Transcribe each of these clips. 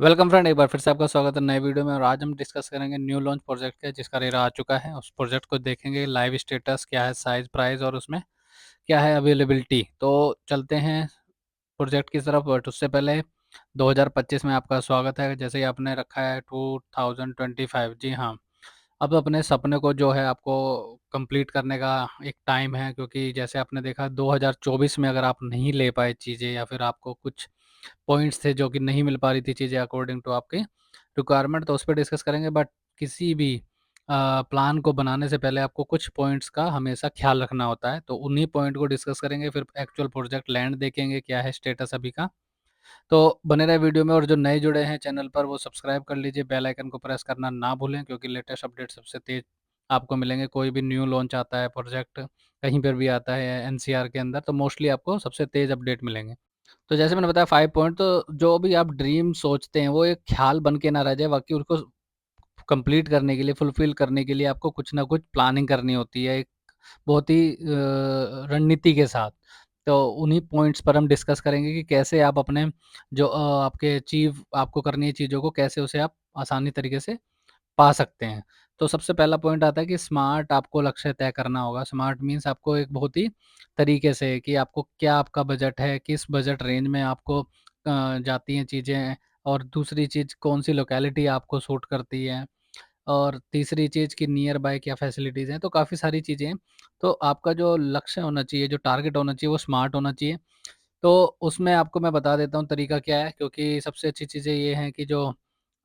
Welcome friend, एक बार फिर से आपका स्वागत है नए वीडियो में। और आज हम डिस्कस करेंगे न्यू लॉन्च प्रोजेक्ट का, जिसका रेरा आ चुका है। उस प्रोजेक्ट को देखेंगे, लाइव स्टेटस क्या है, साइज, प्राइस और उसमें क्या है अवेलेबिलिटी। तो चलते हैं प्रोजेक्ट की तरफ। बट उससे पहले 2025 में आपका स्वागत है। जैसे ही आपने रखा है 2025, जी हाँ, अब अपने सपने को जो है आपको कंप्लीट करने का एक टाइम है। क्योंकि जैसे आपने देखा 2024 में अगर आप नहीं ले पाए चीज़ें, या फिर आपको कुछ पॉइंट्स थे जो कि नहीं मिल पा रही थी चीज़ें अकॉर्डिंग टू आपके रिक्वायरमेंट, तो उस पर डिस्कस करेंगे। बट किसी भी प्लान को बनाने से पहले आपको कुछ पॉइंट्स का हमेशा ख्याल रखना होता है। तो उन्हीं पॉइंट को डिस्कस करेंगे, फिर एक्चुअल प्रोजेक्ट लैंड देखेंगे क्या है स्टेटस अभी का। तो बने रहे वीडियो में। और जो नए जुड़े हैं चैनल पर वो सब्सक्राइब कर लीजिए, बेल आइकन को प्रेस करना ना भूलें, क्योंकि लेटेस्ट अपडेट सबसे तेज आपको मिलेंगे। कोई भी न्यू लॉन्च आता है प्रोजेक्ट, कहीं पर भी आता है एनसीआर के अंदर, तो मोस्टली आपको सबसे तेज अपडेट मिलेंगे। तो जैसे मैंने बताया 5 पॉइंट, तो जो भी आप ड्रीम सोचते हैं वो एक ख्याल बन के ना रह जाए, बाकी उसको कंप्लीट करने के लिए, फुलफिल करने के लिए आपको कुछ ना कुछ प्लानिंग करनी होती है, एक बहुत ही रणनीति के साथ। तो उन्हीं पॉइंट्स पर हम डिस्कस करेंगे कि कैसे आप अपने जो आपके अचीव आपको करनी है चीज़ों को, कैसे उसे आप आसानी तरीके से पा सकते हैं। तो सबसे पहला पॉइंट आता है कि स्मार्ट आपको लक्ष्य तय करना होगा। स्मार्ट मीन्स आपको एक बहुत ही तरीके से कि आपको क्या आपका बजट है, किस बजट रेंज में आपको जाती हैं चीज़ें, और दूसरी चीज़ कौन-सी लोकेलिटी आपको सूट करती है, और तीसरी चीज़ कि नियर बाय क्या फैसिलिटीज़ हैं। तो काफ़ी सारी चीज़ें हैं। तो आपका जो लक्ष्य होना चाहिए, जो टारगेट होना चाहिए, वो स्मार्ट होना चाहिए। तो उसमें आपको मैं बता देता हूँ तरीका क्या है, क्योंकि सबसे अच्छी चीज़ें ये हैं कि जो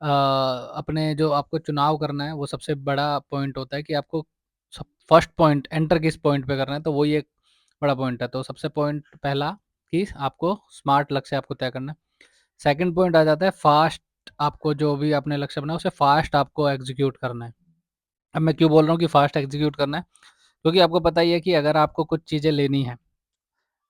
अपने जो आपको चुनाव करना है वो सबसे बड़ा पॉइंट होता है कि आपको फर्स्ट पॉइंट एंटर किस पॉइंट पे करना है, तो वही एक बड़ा पॉइंट है। तो सबसे पॉइंट पहला कि आपको स्मार्ट लक्ष्य आपको तय करना है। सेकंड पॉइंट आ जाता है फास्ट। आपको जो भी आपने लक्ष्य बनाया उसे फास्ट आपको एग्जीक्यूट करना है। अब मैं क्यों बोल रहा हूँ कि फास्ट एग्जीक्यूट करना है, क्योंकि आपको पता ही है कि अगर आपको कुछ चीज़ें लेनी है,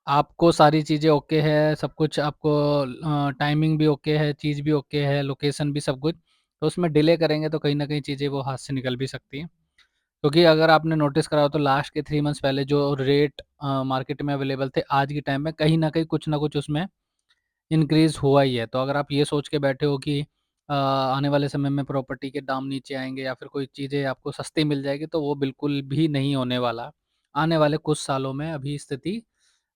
आपको सारी चीज़ें ओके है, सब कुछ आपको टाइमिंग भी ओके है, चीज़ भी ओके है, लोकेशन भी सब कुछ, तो उसमें डिले करेंगे तो कहीं न कहीं चीज़ें वो हाथ से निकल भी सकती हैं। क्योंकि अगर आपने नोटिस करा हो तो लास्ट के 3 मंथ्स पहले जो रेट मार्केट में अवेलेबल थे, आज के टाइम में कहीं न कहीं कुछ ना कुछ उसमें इंक्रीज़ हुआ ही है। तो अगर आप ये सोच के बैठे हो कि आने वाले समय में प्रॉपर्टी के दाम नीचे आएँगे या फिर कोई चीज़ें आपको सस्ती मिल जाएगी, तो वो बिल्कुल भी नहीं होने वाला। आने वाले कुछ सालों में अभी स्थिति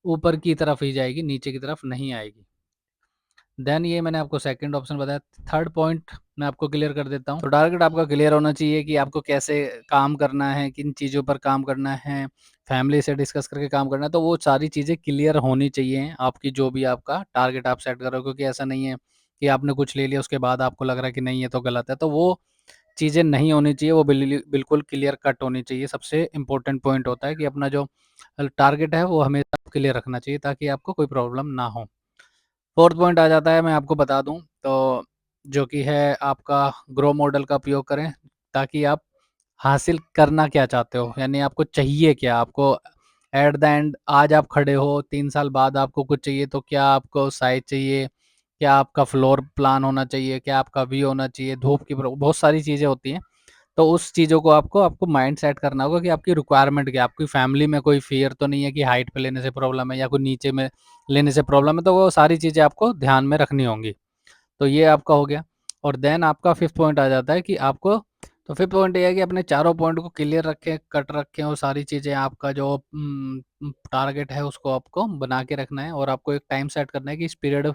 ऊपर की तरफ ही जाएगी, नीचे की तरफ नहीं आएगी। देन ये मैंने आपको सेकंड ऑप्शन बताया। थर्ड पॉइंट मैं आपको क्लियर कर देता हूँ। तो टारगेट आपका क्लियर होना चाहिए कि आपको कैसे काम करना है, किन चीज़ों पर काम करना है, फैमिली से डिस्कस करके काम करना है। तो वो सारी चीज़ें क्लियर होनी चाहिए आपकी, जो भी आपका टारगेट आप सेट कर रहे हो। क्योंकि ऐसा नहीं है कि आपने कुछ ले लिया उसके बाद आपको लग रहा है कि नहीं ये तो गलत है। तो वो चीज़ें नहीं होनी चाहिए, वो बिल्कुल क्लियर कट होनी चाहिए। सबसे इम्पोर्टेंट पॉइंट होता है कि अपना जो टारगेट है वो हमेशा क्लियर रखना चाहिए, ताकि आपको कोई प्रॉब्लम ना हो। फोर्थ पॉइंट आ जाता है, मैं आपको बता दूँ तो, जो कि है आपका ग्रो मॉडल का उपयोग करें, ताकि आप हासिल करना क्या चाहते हो, यानी आपको चाहिए क्या? आपको एट द एंड आज आप खड़े हो, 3 साल बाद आपको कुछ चाहिए, तो क्या आपको साइज़ चाहिए? क्या आपका फ्लोर प्लान होना चाहिए? क्या आपका व्यू होना चाहिए? धूप की बहुत सारी चीज़ें होती हैं। तो उस चीज़ों को आपको आपको माइंड सेट करना होगा कि आपकी रिक्वायरमेंट क्या है। आपकी फैमिली में कोई फ़ियर तो नहीं है कि हाइट पे लेने से प्रॉब्लम है या कोई नीचे में लेने से प्रॉब्लम है, तो वो सारी चीज़ें आपको ध्यान में रखनी होंगी। तो ये आपका हो गया। और देन आपका फिफ्थ पॉइंट आ जाता है कि आपको, तो फिफ्थ पॉइंट ये है कि अपने चारों पॉइंट को क्लियर रखें, कट रखें, और सारी चीज़ें आपका जो टारगेट है उसको आपको बना के रखना है, और आपको एक टाइम सेट करना है कि इस पीरियड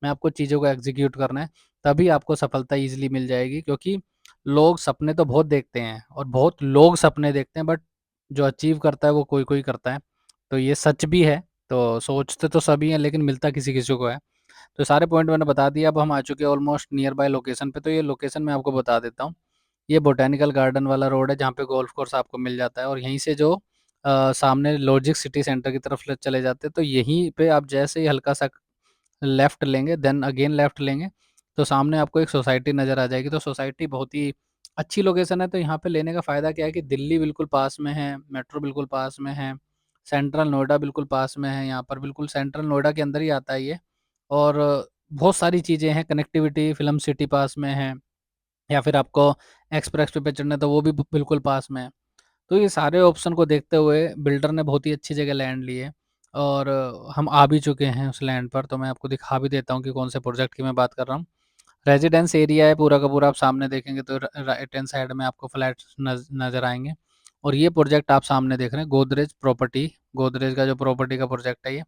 में आपको चीज़ों को एग्जीक्यूट करना है। तभी आपको सफलता ईजिली मिल जाएगी। क्योंकि लोग सपने तो बहुत देखते हैं और बहुत लोग सपने देखते हैं, बट जो अचीव करता है वो कोई कोई करता है। तो ये सच भी है। तो सोचते तो सभी हैं, लेकिन मिलता किसी किसी को है। तो सारे पॉइंट मैंने बता दिए। अब हम आ चुके हैं ऑलमोस्ट नियर बाय लोकेशन पे। तो ये लोकेशन मैं आपको बता देता हूँ। ये बोटैनिकल गार्डन वाला रोड है, जहाँ पे गोल्फ कोर्स आपको मिल जाता है। और यहीं से जो सामने लॉजिक सिटी सेंटर की तरफ चले जाते हैं, तो यहीं पे आप जैसे ही हल्का सा लेफ्ट लेंगे, देन अगेन लेफ्ट लेंगे, तो सामने आपको एक सोसाइटी नज़र आ जाएगी। तो सोसाइटी बहुत ही अच्छी लोकेशन है। तो यहाँ पे लेने का फ़ायदा क्या है कि दिल्ली बिल्कुल पास में है, मेट्रो बिल्कुल पास में है, सेंट्रल नोएडा बिल्कुल पास में है। यहाँ पर बिल्कुल सेंट्रल नोएडा के अंदर ही आता है ये। और बहुत सारी चीज़ें हैं, कनेक्टिविटी, फिल्म सिटी पास में है, या फिर आपको एक्सप्रेस वे पे चढ़ना है तो वो भी बिल्कुल पास में है। तो ये सारे ऑप्शन को देखते हुए बिल्डर ने बहुत ही अच्छी जगह लैंड ली है। और हम आ भी चुके हैं उस लैंड पर। तो मैं आपको दिखा भी देता हूँ कि कौन से प्रोजेक्ट की मैं बात कर रहा हूँ। रेजिडेंस एरिया है पूरा का पूरा, आप सामने देखेंगे तो राइट हैंड साइड में आपको फ्लैट नज़र आएंगे। और ये प्रोजेक्ट आप सामने देख रहे हैं गोदरेज प्रॉपर्टी, गोदरेज का जो प्रॉपर्टी का प्रोजेक्ट है ये।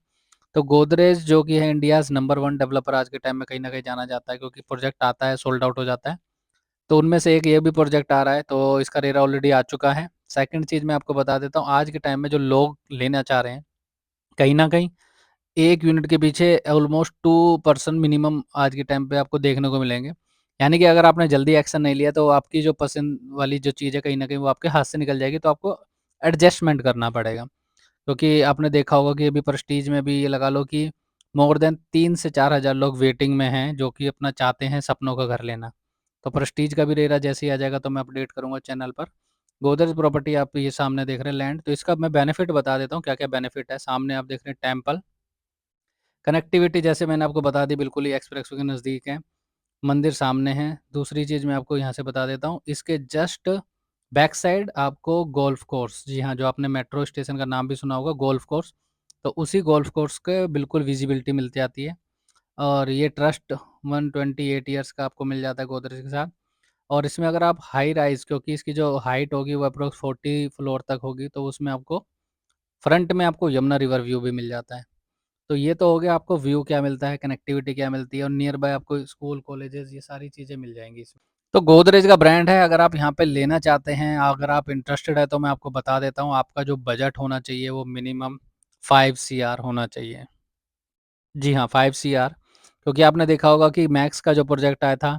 तो गोदरेज जो कि है इंडियाज़ नंबर 1 डेवलपर आज के टाइम में कहीं न कहीं जाना जाता है, क्योंकि प्रोजेक्ट आता है सोल्ड आउट हो जाता है। तो उनमें से एक ये भी प्रोजेक्ट आ रहा है, तो इसका रेरा ऑलरेडी आ चुका है। सेकंड चीज़ मैं आपको बता देता हूँ, आज के टाइम में जो लोग लेना चाह रहे हैं, कहीं न कहीं 1 यूनिट के पीछे ऑलमोस्ट 2 पर्सन मिनिमम आज के टाइम पे आपको देखने को मिलेंगे। यानी कि अगर आपने जल्दी एक्शन नहीं लिया तो आपकी जो पसंद वाली जो चीज़ है कहीं न कहीं वो आपके हाथ से निकल जाएगी, तो आपको एडजस्टमेंट करना पड़ेगा। क्योंकि आपने देखा होगा कि अभी प्रेस्टीज में भी ये लगा लो कि मोर देन 3 से 4 हज़ार लोग वेटिंग में हैं, जो कि अपना चाहते हैं सपनों का घर लेना। तो प्रेस्टीज का भी रेरा जैसे ही आ जाएगा तो मैं अपडेट करूँगा चैनल पर। गोदरेज प्रॉपर्टी आप ये सामने देख रहे हैं लैंड, तो इसका मैं बेनिफिट बता देता हूँ क्या-क्या बेनिफिट है। सामने आप देख रहे हैं टेम्पल, कनेक्टिविटी जैसे मैंने आपको बता दी बिल्कुल ही एक्सप्रेसवे के नज़दीक है, मंदिर सामने है। दूसरी चीज़ मैं आपको यहाँ से बता देता हूँ, इसके जस्ट बैक साइड आपको गोल्फ कोर्स, जी हाँ, जो आपने मेट्रो स्टेशन का नाम भी सुना होगा गोल्फ कोर्स, तो उसी गोल्फ कोर्स के बिल्कुल विजिबिलिटी मिलती आती है। और ये ट्रस्ट 128 ईयर्स का आपको मिल जाता है गोदरेज के साथ। और इसमें अगर आप हाई राइज़, क्योंकि इसकी जो हाइट होगी वो अप्रॉक्स 40 फ्लोर तक होगी, तो उसमें आपको फ्रंट में आपको यमुना रिवर व्यू भी मिल जाता है। तो ये तो हो गया आपको व्यू क्या मिलता है, कनेक्टिविटी क्या मिलती है, और नियर बाय आपको स्कूल, कॉलेजेस ये सारी चीज़ें मिल जाएँगी इसमें। तो गोदरेज का ब्रांड है, अगर आप यहाँ पे लेना चाहते हैं, अगर आप इंटरेस्टेड है तो मैं आपको बता देता हूँ, आपका जो बजट होना चाहिए वो मिनिमम 5 सीआर होना चाहिए। जी हाँ, 5 सीआर, क्योंकि आपने देखा होगा कि मैक्स का जो प्रोजेक्ट आया था,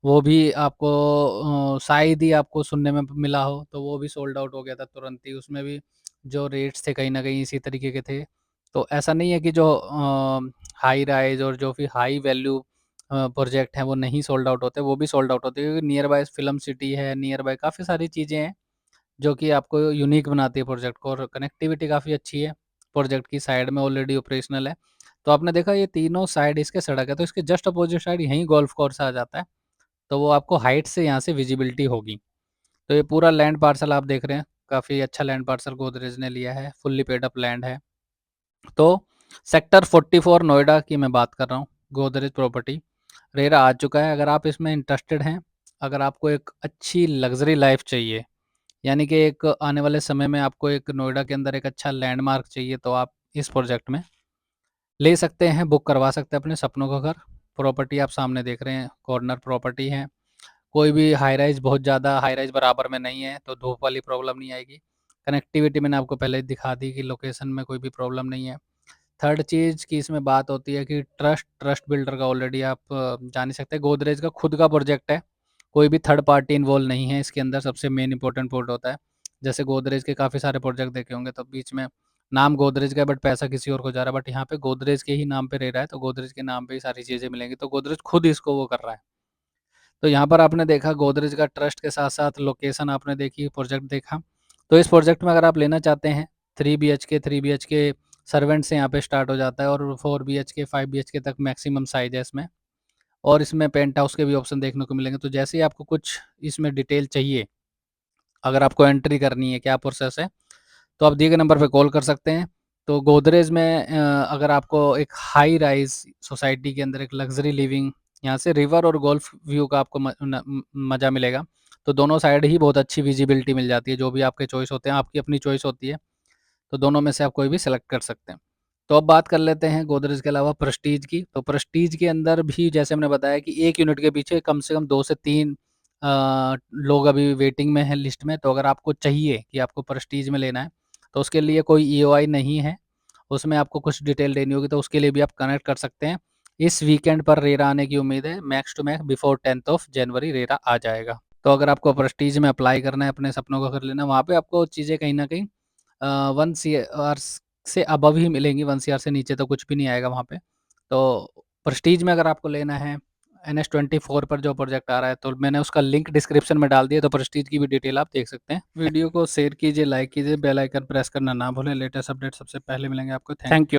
वो भी आपको शायद ही आपको सुनने में मिला हो, तो वो भी सोल्ड आउट हो गया था तुरंत ही। उसमें भी जो रेट्स थे कहीं न कहीं इसी तरीके के थे। तो ऐसा नहीं है कि जो हाई राइज़ और जो भी हाई वैल्यू प्रोजेक्ट हैं, वो नहीं सोल्ड आउट होते, वो भी सोल्ड आउट होते हैं, क्योंकि नियर बाय फिल्म सिटी है, नियर बाय काफ़ी सारी चीज़ें हैं, जो कि आपको यूनिक बनाती है प्रोजेक्ट को, और कनेक्टिविटी काफ़ी अच्छी है, प्रोजेक्ट की साइड में ऑलरेडी ऑपरेशनल है। तो आपने देखा ये तीनों साइड इसके सड़क है, तो इसके जस्ट अपोज़िट साइड यहीं गोल्फ कोर्स आ जाता है, तो वो आपको हाइट से यहाँ से विज़िबिलिटी होगी। तो ये पूरा लैंड पार्सल आप देख रहे हैं, काफ़ी अच्छा लैंड पार्सल गोदरेज ने लिया है, फुल्ली पेड अप लैंड है। तो सेक्टर 44 नोएडा की मैं बात कर रहा हूँ, गोदरेज प्रॉपर्टी, रेरा आ चुका है। अगर आप इसमें इंटरेस्टेड हैं, अगर आपको एक अच्छी लग्ज़री लाइफ़ चाहिए, यानी कि एक आने वाले समय में आपको एक नोएडा के अंदर एक अच्छा लैंडमार्क चाहिए, तो आप इस प्रोजेक्ट में ले सकते हैं, बुक करवा सकते हैं अपने सपनों का घर। प्रॉपर्टी आप सामने देख रहे हैं, कॉर्नर प्रॉपर्टी है। कोई भी हाई राइज़, बहुत ज़्यादा हाई राइज़ बराबर में नहीं है, तो धूप वाली प्रॉब्लम नहीं आएगी। कनेक्टिविटी मैंने आपको पहले ही दिखा दी कि लोकेशन में कोई भी प्रॉब्लम नहीं है। थर्ड चीज़ की इसमें बात होती है कि ट्रस्ट बिल्डर का ऑलरेडी आप जान ही सकते हैं, गोदरेज का खुद का प्रोजेक्ट है, कोई भी थर्ड पार्टी इन्वॉल्व नहीं है इसके अंदर, सबसे मेन इंपॉर्टेंट पॉइंट होता है। जैसे गोदरेज के काफ़ी सारे प्रोजेक्ट देखे होंगे, तो बीच में नाम गोदरेज का है बट पैसा किसी और को जा रहा है, बट यहाँ पे गोदरेज के ही नाम पे रह रहा है, तो गोदरेज के नाम पे ही सारी चीज़ें मिलेंगी, तो गोदरेज खुद इसको वो कर रहा है। तो यहाँ पर आपने देखा गोदरेज का ट्रस्ट के साथ-साथ लोकेशन आपने देखी, प्रोजेक्ट देखा। तो इस प्रोजेक्ट में अगर आप लेना चाहते हैं, 3 बीएचके सर्वेंट से यहाँ पे स्टार्ट हो जाता है, और 4 बीएचके, 5 बीएचके तक मैक्सिमम साइज़ है इसमें। और इसमें पेंट हाउस के भी ऑप्शन देखने को मिलेंगे। तो जैसे ही आपको कुछ इसमें डिटेल चाहिए, अगर आपको एंट्री करनी है, क्या प्रोसेस है, तो आप दिए गए नंबर पे कॉल कर सकते हैं। तो गोदरेज में अगर आपको एक हाई राइज़ सोसाइटी के अंदर एक लग्ज़री लिविंग, यहाँ से रिवर और गोल्फ व्यू का आपको मज़ा मिलेगा। तो दोनों साइड ही बहुत अच्छी विज़िबिलिटी मिल जाती है, जो भी आपके चॉइस होते हैं, आपकी अपनी चॉइस होती है। तो दोनों में से आप कोई भी सेलेक्ट कर सकते हैं। तो अब बात कर लेते हैं गोदरेज के अलावा प्रेस्टीज की। तो प्रेस्टीज के अंदर भी जैसे हमने बताया कि 1 यूनिट के पीछे कम से कम 2 से 3 लोग अभी वेटिंग में हैं लिस्ट में। तो अगर आपको चाहिए कि आपको प्रेस्टीज में लेना है, तो उसके लिए कोई ईओआई नहीं है। उसमें आपको कुछ डिटेल देनी होगी, तो उसके लिए भी आप कनेक्ट कर सकते हैं। इस वीकेंड पर रेरा आने की उम्मीद है, max to max before 10th of जनवरी रेरा आ जाएगा। तो अगर आपको प्रेस्टीज में अप्लाई करना है, अपने सपनों का घर लेना है, वहाँ पे आपको चीज़ें कहीं न कहीं 1 सीआर से अबव ही मिलेंगी, 1 सीआर से नीचे तो कुछ भी नहीं आएगा वहाँ पे। तो प्रेस्टीज में अगर आपको लेना है, एनएच 24 पर जो प्रोजेक्ट आ रहा है, तो मैंने उसका लिंक डिस्क्रिप्शन में डाल दिया, तो प्रेस्टीज की भी डिटेल आप देख सकते हैं। वीडियो को शेयर कीजिए, लाइक कीजिए, बेल आइकन प्रेस करना ना भूलें। लेटेस्ट अपडेट सबसे पहले मिलेंगे आपको। Thank you.